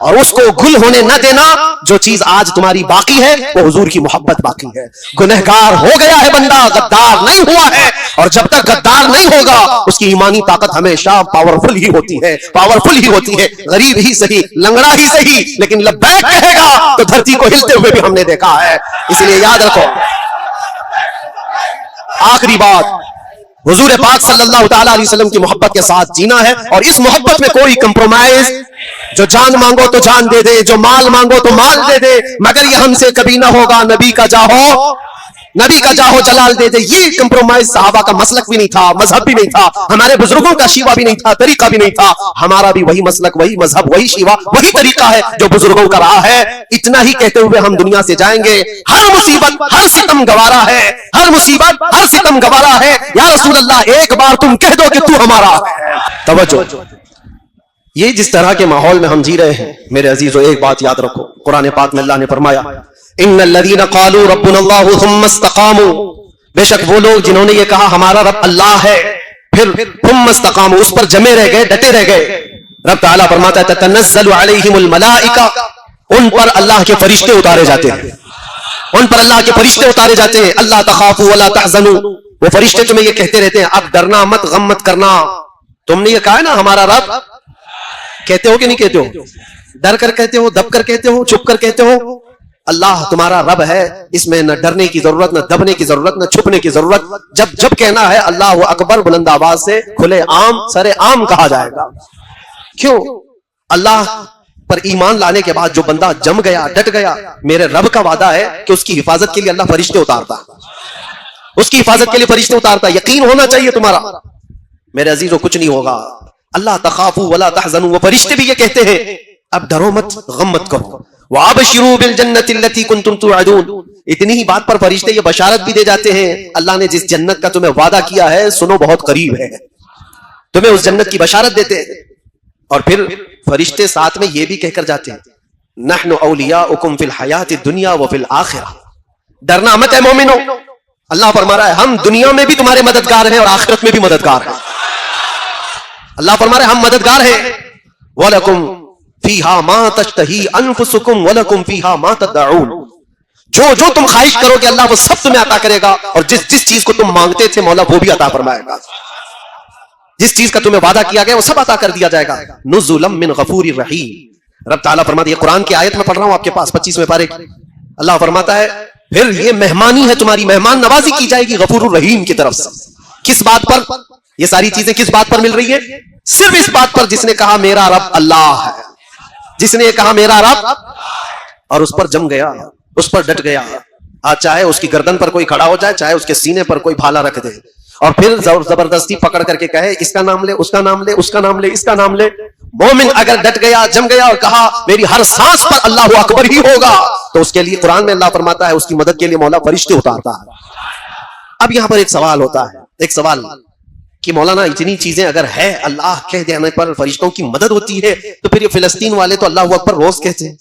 اور اس کو گل ہونے نہ دینا. جو چیز آج تمہاری باقی ہے وہ حضور کی محبت باقی ہے. گنہگار ہو گیا ہے بندہ, غدار نہیں ہوا ہے, اور جب تک غدار نہیں ہوگا اس کی ایمانی طاقت ہمیشہ پاورفل ہی ہوتی ہے, پاورفل ہی ہوتی ہے. غریب ہی صحیح, لنگڑا ہی صحیح, لیکن لبیک کہے گا تو دھرتی کو ہلتے ہوئے بھی ہم نے دیکھا ہے. اس لیے یاد رکھو. آخری بات, حضور پاک صلی اللہ تعالی علیہ وسلم کی محبت کے ساتھ جینا ہے, اور اس محبت میں کوئی کمپرومائز, جو جان مانگو تو جان دے دے, جو مال مانگو تو مال دے دے, مگر یہ ہم سے کبھی نہ ہوگا, نبی کا جاہو جلال دے دے. یہ کمپرومائز صحابہ کا مسلک بھی نہیں تھا, مذہب بھی نہیں تھا, ہمارے بزرگوں کا شیوا بھی نہیں تھا, طریقہ بھی نہیں تھا. ہمارا بھی وہی مسلک, وہی مذہب, وہی شیوا, وہی طریقہ ہے جو بزرگوں کا رہا ہے. اتنا ہی کہتے ہوئے ہم دنیا سے جائیں گے. ہر مصیبت, ہر ستم گوارا ہے, ہر مصیبت, ہر ستم گوارا ہے. یا رسول اللہ, ایک بار تم کہہ دو کہ تو ہمارا ہے. توجہ. یہ جس طرح کے ماحول میں ہم جی رہے ہیں میرے عزیزو, ایک بات یاد رکھو. قرآن پاک میں اللہ نے فرمایا, ان الذین قالوا ربنا اللہ ثم استقاموا, بے شک وہ لوگ جنہوں نے یہ کہا ہمارا رب اللہ ہے, پھر ثم استقاموا, اس پر جمے رہ گئے, ڈٹے رہ گئے. رب تعالیٰ فرماتا ہے تتنزل علیہم الملائکہ, ان پر اللہ کے فرشتے اتارے جاتے ہیں, ان پر اللہ کے فرشتے اتارے جاتے ہیں. اللہ تخافوا ولا تحزنوا, وہ فرشتے تمہیں یہ کہتے رہتے ہیں اب ڈرنا مت, غم مت کرنا. تم نے یہ کہا ہے نا ہمارا رب, کہتے ہو کہ نہیں کہتے ہو؟ ڈر کر کہتے ہو, دب کر کہتے ہو, چھپ کر کہتے ہو. اللہ تمہارا رب ہے, اس میں نہ ڈرنے کی ضرورت, نہ دبنے کی ضرورت, نہ چھپنے کی ضرورت. جب کہنا ہے اللہ اکبر بلند آواز سے, کھلے عام سرے عام کہا جائے گا. کیوں؟ اللہ پر ایمان لانے کے بعد جو بندہ جم گیا, ڈٹ گیا, میرے رب کا وعدہ ہے کہ اس کی حفاظت کے لیے اللہ فرشتے اتارتا, اس کی حفاظت کے لیے فرشتے اتارتا. یقین ہونا چاہیے تمہارا. میرے عزیزو, کچھ نہیں ہوگا. اللہ تخافوا ولا تحزنوا, وہ فرشتے بھی یہ کہتے ہیں اب ڈرو مت, غم مت کرو. وابشروا بالجنۃ التي كنتم توعدون, اتنی ہی بات پر فرشتے یہ بشارت بھی دے جاتے ہیں اللہ نے جس جنت کا تمہیں وعدہ کیا ہے سنو بہت قریب ہے, تمہیں اس جنت کی بشارت دیتے ہیں. اور پھر فرشتے ساتھ میں یہ بھی کہہ کر جاتے ہیں نحن اولیاؤکم فی الحیات الدنیا وفی الآخرہ, ڈرنا مت ہے مومنو. اللہ فرما رہا ہے ہم دنیا میں بھی تمہارے مددگار ہیں اور آخرت میں بھی مددگار ہیں. اللہ فرما رہے ہم مددگار ہیں. وَلَكُمْ فِيهَا مَا تَشْتَهِي أَنفُسُكُمْ وَلَكُمْ فِيهَا مَا تَدَّعُونَ, جو تم خواہش کرو کہ اللہ وہ سب تمہیں عطا کرے گا, اور جس چیز کو تم مانگتے تھے مولا وہ بھی عطا فرمائے گا. جس چیز کا تمہیں وعدہ کیا گیا وہ سب عطا کر دیا جائے گا. نُزُلًا مِّن غَفُورٍ رَحِيمٍ, رب تعالیٰ فرماتے ہیں, قرآن کی آیت میں پڑھ رہا ہوں آپ کے پاس 25ویں پارے کی. اللہ فرماتا ہے پھر یہ مہمانی ہے تمہاری, مہمان نوازی کی جائے گی غفور الرحیم کی طرف سے. کس بات پر یہ ساری چیزیں کس بات پر مل رہی ہے؟ صرف اس بات پر جس نے کہا میرا رب اللہ ہے, جس نے کہا میرا رب, اور اس پر جم گیا, اس پر ڈٹ گیا. آج چاہے اس کی گردن پر کوئی کھڑا ہو جائے, چاہے اس کے سینے پر کوئی بھالا رکھ دے, اور پھر زبردستی پکڑ کر کے کہے اس کا نام لے, اس کا نام لے, اس کا نام لے, اس کا نام لے. مومن اگر ڈٹ گیا, جم گیا اور کہا میری ہر سانس پر اللہ اکبر ہی ہوگا, تو اس کے لیے قرآن میں اللہ فرماتا ہے اس کی مدد کے لیے مولا فرشتے اتارتا ہے. اب یہاں پر ایک سوال ہوتا ہے, ایک سوال کہ مولانا اتنی چیزیں اگر ہے, اللہ کہہ دینے پر فرشتوں کی مدد ہوتی ہے, تو پھر یہ فلسطین والے تو اللہ اکبر روز کہتے ہیں,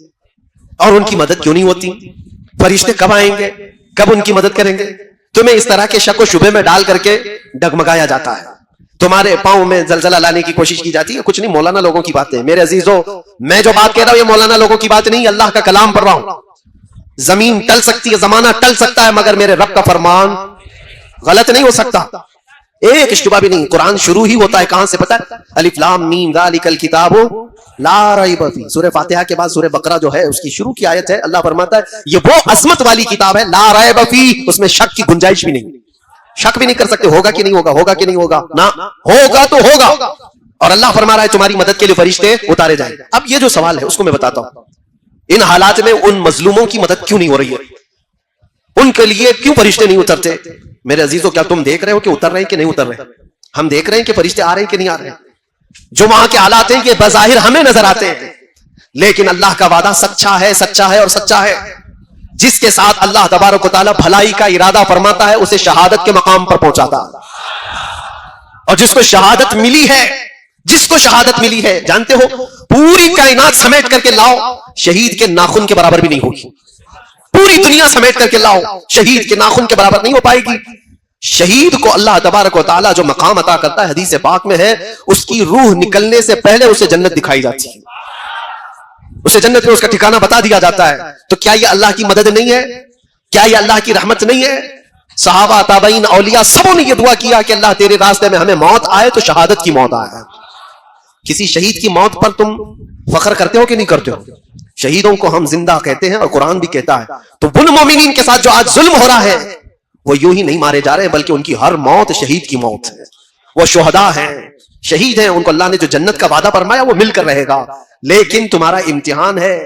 اور ان کی مدد کیوں نہیں ہوتی؟ فرشتے کب آئیں گے, کب ان کی مدد کریں گے؟ تمہیں اس طرح کے شک و شبے میں ڈال کر کے ڈگمگایا جاتا ہے, تمہارے پاؤں میں زلزلہ لانے کی کوشش کی جاتی ہے. کچھ نہیں, مولانا لوگوں کی باتیں. میرے عزیزو, میں جو بات کہہ رہا ہوں یہ مولانا لوگوں کی بات نہیں, اللہ کا کلام پڑھ رہا ہوں. زمین ٹل سکتی ہے, زمانہ ٹل سکتا ہے, مگر میرے رب کا فرمان غلط نہیں ہو سکتا. ایک شبہ بھی نہیں. قرآن شروع ہی ہوتا ہے کہاں سے پتہ ہے؟ الف لام میم ذالک الکتاب لا ریب فیہ. سورہ فاتحہ کے بعد سورہ بقرہ جو ہے اس کی شروع کی آیت ہے. اللہ فرماتا ہے یہ وہ عظمت والی کتاب ہے, لا ریب فیہ, اس میں شک کی گنجائش بھی نہیں, شک بھی نہیں کر سکتے ہوگا کہ نہیں ہوگا, ہوگا کہ نہیں ہوگا, نہ ہوگا تو ہوگا. اور اللہ فرما رہا ہے تمہاری مدد کے لیے فرشتے اتارے جائیں. اب یہ جو سوال ہے اس کو میں بتاتا ہوں, ان حالات میں ان مظلوموں کی مدد کیوں نہیں ہو رہی ہے, ان کے لیے کیوں فرشتے نہیں اترتے؟ میرے عزیزو, کیا تم دیکھ رہے ہو کہ اتر رہے ہیں کہ نہیں اتر رہے؟ ہم دیکھ رہے ہیں کہ فرشتے آ رہے ہیں کہ نہیں آ رہے ہیں؟ جو وہاں کے حالات ہیں یہ بظاہر ہمیں نظر آتے ہیں, لیکن اللہ کا وعدہ سچا ہے, سچا ہے اور سچا ہے. جس کے ساتھ اللہ تبارک و تعالیٰ بھلائی کا ارادہ فرماتا ہے اسے شہادت کے مقام پر پہنچاتا ہے. اور جس کو شہادت ملی ہے, جس کو شہادت ملی ہے, جانتے ہو پوری کائنات سمیٹ کر کے لاؤ, شہید کے ناخن کے برابر بھی نہیں ہوگی. پوری دنیا سمیٹ کر کے لاؤ, شہید کے ناخن کے برابر نہیں ہو پائے گی. شہید کو اللہ تبارک و تعالیٰ جو مقام عطا کرتا ہے حدیث پاک میں ہے, اس کی روح نکلنے سے پہلے اسے جنت دکھائی جاتی ہے, اسے جنت میں اس کا ٹھکانہ بتا دیا جاتا ہے. تو کیا یہ اللہ کی مدد نہیں ہے؟ کیا یہ اللہ کی رحمت نہیں ہے؟ صحابہ، تابعین، اولیاء سبوں نے یہ دعا کیا کہ اللہ تیرے راستے میں ہمیں موت آئے تو شہادت کی موت آئے. کسی شہید کی موت پر تم فخر کرتے ہو کہ نہیں کرتے ہو؟ شہیدوں کو ہم زندہ کہتے ہیں اور قرآن بھی کہتا ہے. تو ان مومنین کے ساتھ جو آج ظلم ہو رہا ہے وہ یوں ہی نہیں مارے جا رہے بلکہ ان کی ہر موت شہید کی موت ہے. وہ شہداء ہیں، شہید ہیں، ان کو اللہ نے جو جنت کا وعدہ فرمایا وہ مل کر رہے گا. لیکن تمہارا امتحان ہے،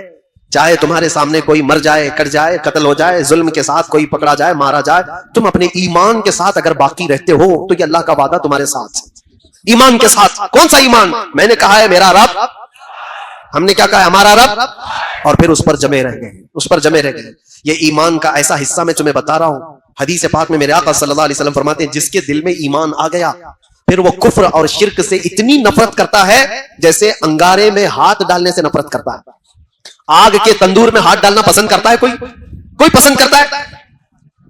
چاہے تمہارے سامنے کوئی مر جائے، کٹ جائے، قتل ہو جائے، ظلم کے ساتھ کوئی پکڑا جائے، مارا جائے، تم اپنے ایمان کے ساتھ اگر باقی رہتے ہو تو یہ اللہ کا وعدہ تمہارے ساتھ. ایمان کے ساتھ. کون سا ایمان؟ میں نے کہا ہے میرا رب، ہم نے کیا کہا ہے؟ ہمارا رب. اور پھر اس پر جمے رہ گئے، اس پر جمے رہ گئے. یہ ایمان کا ایسا حصہ میں تمہیں بتا رہا ہوں. حدیث پاک میں میرے آقا صلی اللہ علیہ وسلم فرماتے ہیں جس کے دل میں ایمان آ گیا پھر وہ کفر اور شرک سے اتنی نفرت کرتا ہے جیسے انگارے میں ہاتھ ڈالنے سے نفرت کرتا ہے. آگ کے تندور میں ہاتھ ڈالنا پسند کرتا ہے کوئی پسند کرتا ہے؟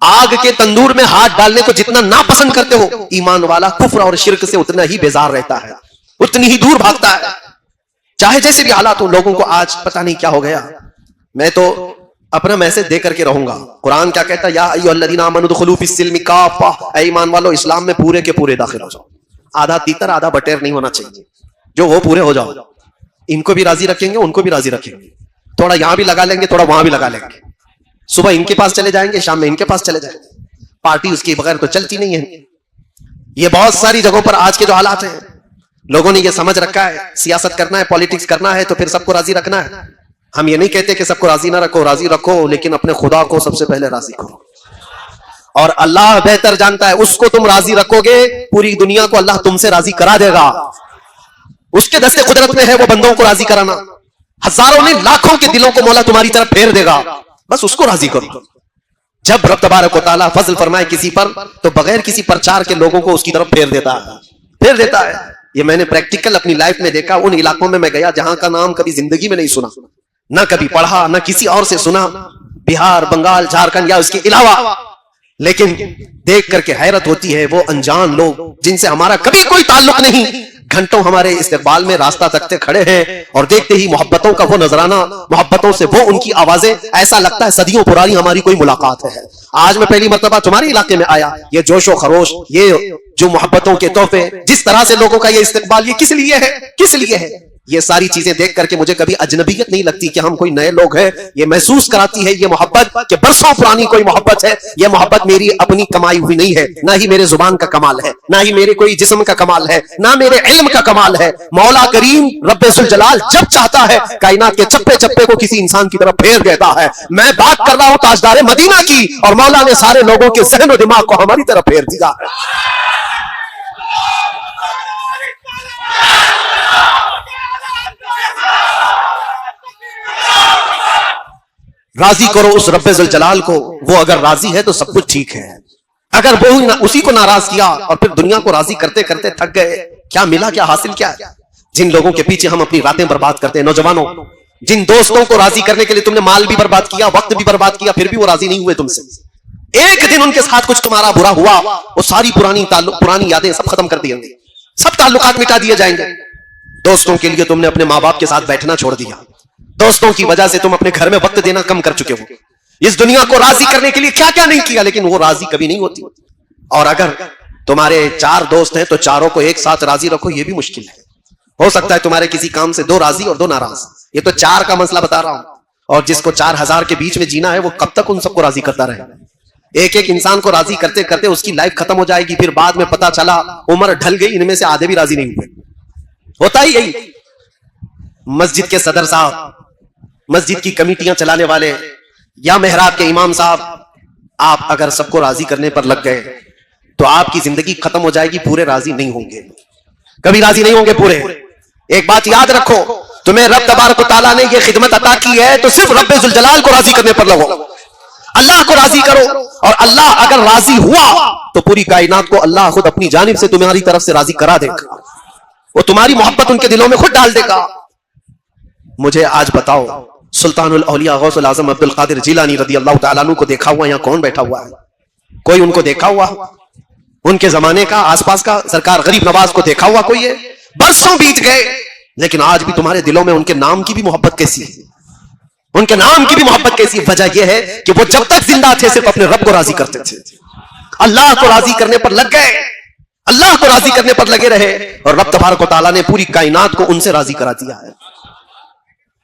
آگ کے تندور میں ہاتھ ڈالنے کو جتنا ناپسند کرتے ہو، ایمان والا کفر اور شرک سے اتنا ہی بیزار رہتا ہے، اتنی ہی دور بھاگتا ہے، چاہے جیسے بھی حالات ہو. لوگوں کو آج پتہ نہیں کیا ہو گیا. میں تو اپنا میسج دے کر کے رہوں گا. قرآن کیا کہتا ہے؟ یا ایھا الذین آمنوا ادخلوا فی السلم کافہ، اے ایمان والو اسلام میں پورے کے پورے داخل ہو جاؤ. آدھا تیتر آدھا بٹیر نہیں ہونا چاہیے، جو وہ پورے ہو جاؤ. ان کو بھی راضی رکھیں گے، ان کو بھی راضی رکھیں گے. تھوڑا یہاں بھی لگا لیں گے، تھوڑا وہاں بھی لگا لیں گے. صبح ان کے پاس چلے جائیں گے، شام میں ان کے پاس چلے جائیں گے. پارٹی اس کے بغیر تو چلتی نہیں ہے. یہ بہت ساری جگہوں پر آج کے جو حالات ہیں، لوگوں نے یہ سمجھ رکھا ہے سیاست کرنا ہے، پالیٹکس کرنا ہے تو پھر سب کو راضی رکھنا ہے. ہم یہ نہیں کہتے کہ سب کو راضی نہ رکھو، راضی رکھو، لیکن اپنے خدا کو سب سے پہلے راضی کرو. اور اللہ بہتر جانتا ہے، اس کو تم راضی رکھو گے پوری دنیا کو اللہ تم سے راضی کرا دے گا. اس کے دست قدرت میں ہے وہ بندوں کو راضی کرانا. ہزاروں نے لاکھوں کے دلوں کو مولا تمہاری طرف پھیر دے گا، بس اس کو راضی کرو. جب رب تبارک و تعالیٰ فضل فرمائے کسی پر تو بغیر کسی پرچار کے لوگوں کو اس کی طرف پھیر دیتا ہے. یہ میں نے پریکٹیکل اپنی لائف میں دیکھا. ان علاقوں میں گیا جہاں کا نام کبھی زندگی میں نہیں سنا، نہ کبھی پڑھا، نہ کسی اور سے سنا، بہار، بنگال، جھارکھنڈ یا اس کے علاوہ. لیکن دیکھ کر کے حیرت ہوتی ہے، وہ انجان لوگ جن سے ہمارا کبھی کوئی تعلق نہیں گھنٹوں ہمارے استقبال میں راستہ تکتے کھڑے ہیں، اور دیکھتے ہی محبتوں کا وہ نذرانہ، محبتوں سے وہ ان کی آوازیں، ایسا لگتا ہے صدیوں پرانی ہماری کوئی ملاقات ہے. آج میں پہلی مرتبہ تمہارے علاقے میں آیا. یہ جوش و خروش، یہ جو محبتوں کے تحفے، جس طرح سے لوگوں کا یہ استقبال، یہ کس لیے ہے؟ کس لیے ہے؟ یہ ساری چیزیں دیکھ کر کے مجھے کبھی اجنبیت نہیں لگتی کہ ہم کوئی نئے لوگ ہیں. یہ محسوس کراتی ہے یہ محبت کہ برسوں پرانی کوئی محبت ہے. یہ محبت میری اپنی کمائی ہوئی نہیں ہے، نہ ہی میرے زبان کا کمال ہے، نہ ہی میرے کوئی جسم کا کمال ہے، نہ میرے علم کا کمال ہے. مولا کریم رب ذوالجلال جب چاہتا ہے کائنات کے چپے چپے کو کسی انسان کی طرف پھیر دیتا ہے. میں بات کر رہا ہوں تاجدار مدینہ کی، اور مولا نے سارے لوگوں کے ذہن و دماغ کو ہماری طرف پھیر دیا ہے. راضی کرو اس رب ذوالجلال کو. وہ اگر راضی ہے تو سب کچھ ٹھیک ہے. اگر وہ اسی کو ناراض کیا اور پھر دنیا کو راضی کرتے کرتے تھک گئے، کیا ملا؟ کیا حاصل کیا ہے؟ جن لوگوں کے پیچھے ہم اپنی راتیں برباد کرتے ہیں، نوجوانوں، جن دوستوں کو راضی کرنے کے لیے تم نے مال بھی برباد کیا، وقت بھی برباد کیا، پھر بھی وہ راضی نہیں ہوئے تم سے. ایک دن ان کے ساتھ کچھ تمہارا برا ہوا، وہ ساری پرانی یادیں سب ختم کر دی جائیں گی، سب تعلقات مٹا دیے جائیں گے. دوستوں کے لیے تم نے اپنے ماں باپ کے ساتھ بیٹھنا چھوڑ دیا. دوستوں کی وجہ سے تم اپنے گھر میں وقت دینا کم کر چکے ہو. اس دنیا کو راضی کرنے کے لیے کیا کیا نہیں کیا، لیکن وہ راضی کبھی نہیں ہوتی. اور اگر تمہارے 4 دوست ہیں تو چاروں کو ایک ساتھ راضی رکھو، یہ بھی مشکل ہے. ہو سکتا ہے تمہارے کسی کام سے 2 راضی اور 2 ناراض. یہ تو 4 کا مسئلہ بتا رہا ہوں. اور جس کو 4000 کے بیچ میں جینا ہے وہ کب تک ان سب کو راضی کرتا رہے. ایک ایک انسان کو راضی کرتے کرتے اس کی لائف ختم ہو جائے گی. پھر بعد میں پتا چلا عمر ڈھل گئی، ان میں سے آدھے بھی راضی نہیں ہوئے. ہوتا ہی یہی. مسجد کے صدر صاحب، مسجد کی کمیٹیاں چلانے والے، یا محراب کے امام صاحب، آپ اگر سب کو راضی کرنے پر لگ گئے تو آپ کی زندگی ختم ہو جائے گی. پورے راضی نہیں ہوں گے، کبھی راضی نہیں ہوں گے پورے. ایک بات یاد رکھو، تمہیں رب تبارک و تعالیٰ نے یہ خدمت عطا کی ہے تو صرف رب ذوالجلال کو راضی کرنے پر لگو. اللہ کو راضی کرو، اور اللہ اگر راضی ہوا تو پوری کائنات کو اللہ خود اپنی جانب سے تمہاری طرف سے راضی کرا دے گا. وہ تمہاری محبت ان کے دلوں میں خود ڈال دے گا. مجھے آج بتاؤ، سلطان الاولیاء غوث العظم عبد القادر جیلانی رضی اللہ تعالیٰ عنہ کو دیکھا ہوا یہاں کون بیٹھا ہوا ہے؟ کوئی ان کو دیکھا ہوا؟ ان کے زمانے کا، آس پاس کا سرکار غریب نواز کو دیکھا ہوا کوئی ہے؟ برسوں بیت گئے لیکن آج بھی تمہارے دلوں میں ان کے نام کی بھی محبت کیسی ہے؟ ان کے نام کی بھی محبت کیسی؟ وجہ یہ ہے کہ وہ جب تک زندہ تھے صرف اپنے رب کو راضی کرتے تھے، اللہ کو راضی کرنے پر لگ گئے، اللہ کو راضی کرنے پر لگے رہے، اور رب تبارک و تعالیٰ نے پوری کائنات کو ان سے راضی کرا دیا ہے۔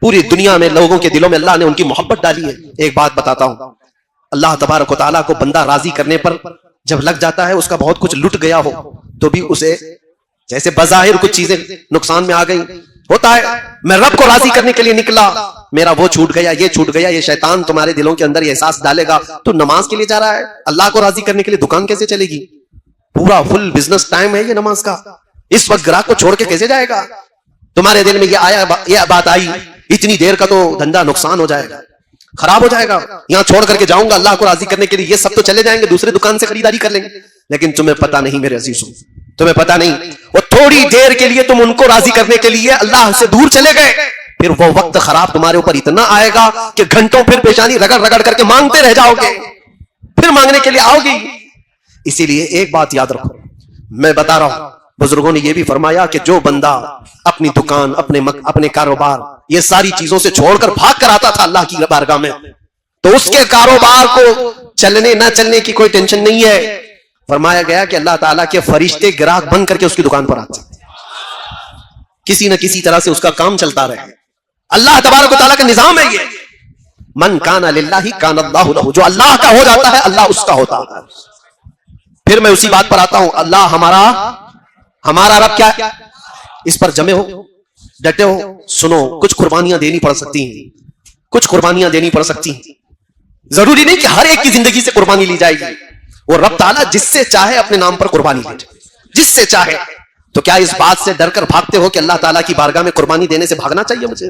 پوری دنیا میں لوگوں کے دلوں میں اللہ نے ان کی محبت ڈالی ہے۔ ایک بات بتاتا ہوں، اللہ تبارک و تعالیٰ کو بندہ راضی کرنے پر جب لگ جاتا ہے، اس کا بہت کچھ لٹ گیا ہو تو بھی اسے جیسے بظاہر کچھ چیزیں نقصان میں آ گئی، ہوتا ہے میں رب کو راضی کرنے کے لیے نکلا، میرا وہ چھوٹ گیا، یہ چھوٹ گیا، یہ شیطان تمہارے دلوں کے اندر یہ احساس ڈالے گا تو نماز کے لیے جا رہا ہے، اللہ کو راضی کرنے کے لیے دکان کیسے چلے گی؟ پورا فل بزنس ٹائم ہے یہ نماز کا، اس وقت گراہک کو چھوڑ کے کیسے جائے گا؟ تمہارے دل میں یہ بات آئی، اتنی دیر کا تو دھندا نقصان ہو جائے گا، خراب ہو جائے گا، یہاں چھوڑ کر کے جاؤں گا اللہ کو راضی کرنے کے لیے، یہ سب تو چلے جائیں گے دوسرے دکان سے خریداری کر لیں گے۔ لیکن تمہیں پتہ نہیں میرے عزیزوں، تمہیں پتہ نہیں، وہ تھوڑی دیر کے لیے تم ان کو راضی کرنے کے لیے اللہ سے دور چلے گئے، پھر وہ وقت خراب تمہارے اوپر اتنا آئے گا کہ گھنٹوں پھر پیشانی رگڑ رگڑ کر کے مانگتے رہ جاؤ گے، پھر مانگنے کے لیے آؤ گی۔ اسی لیے ایک بات یاد رکھو، میں بتا رہا ہوں، بزرگوں نے یہ بھی فرمایا کہ جو بندہ اپنی دکان، اپنے کاروبار، یہ ساری چیزوں سے چھوڑ کر بھاگ کر آتا تھا اللہ کی بارگاہ میں، تو اس کے کاروبار کو چلنے نہ چلنے کی کوئی ٹینشن نہیں ہے۔ فرمایا گیا کہ اللہ تعالیٰ کے فرشتے گراہک بن کر کے اس کی دکان پر آتے، کسی نہ کسی طرح سے اس کا کام چلتا رہے۔ اللہ تبارک و تعالیٰ کا نظام ہے یہ، من کان للہ کان اللہ لہ، جو اللہ کا ہو جاتا ہے اللہ اس کا ہوتا ہے۔ پھر میں اسی بات پر آتا ہوں، اللہ ہمارا رب کیا ہے؟ اس پر جمے ہو، ڈٹے ہو، سنو، کچھ قربانیاں دینی پڑ سکتی ہیں، کچھ قربانیاں دینی پڑ سکتی ہیں، ضروری نہیں کہ ہر ایک کی زندگی سے قربانی لی جائے گی، وہ رب تعالیٰ جس سے چاہے اپنے نام پر قربانی لے جائے، جس سے چاہے۔ تو کیا اس بات سے ڈر کر بھاگتے ہو کہ اللہ تعالیٰ کی بارگاہ میں قربانی دینے سے بھاگنا چاہیے مجھے؟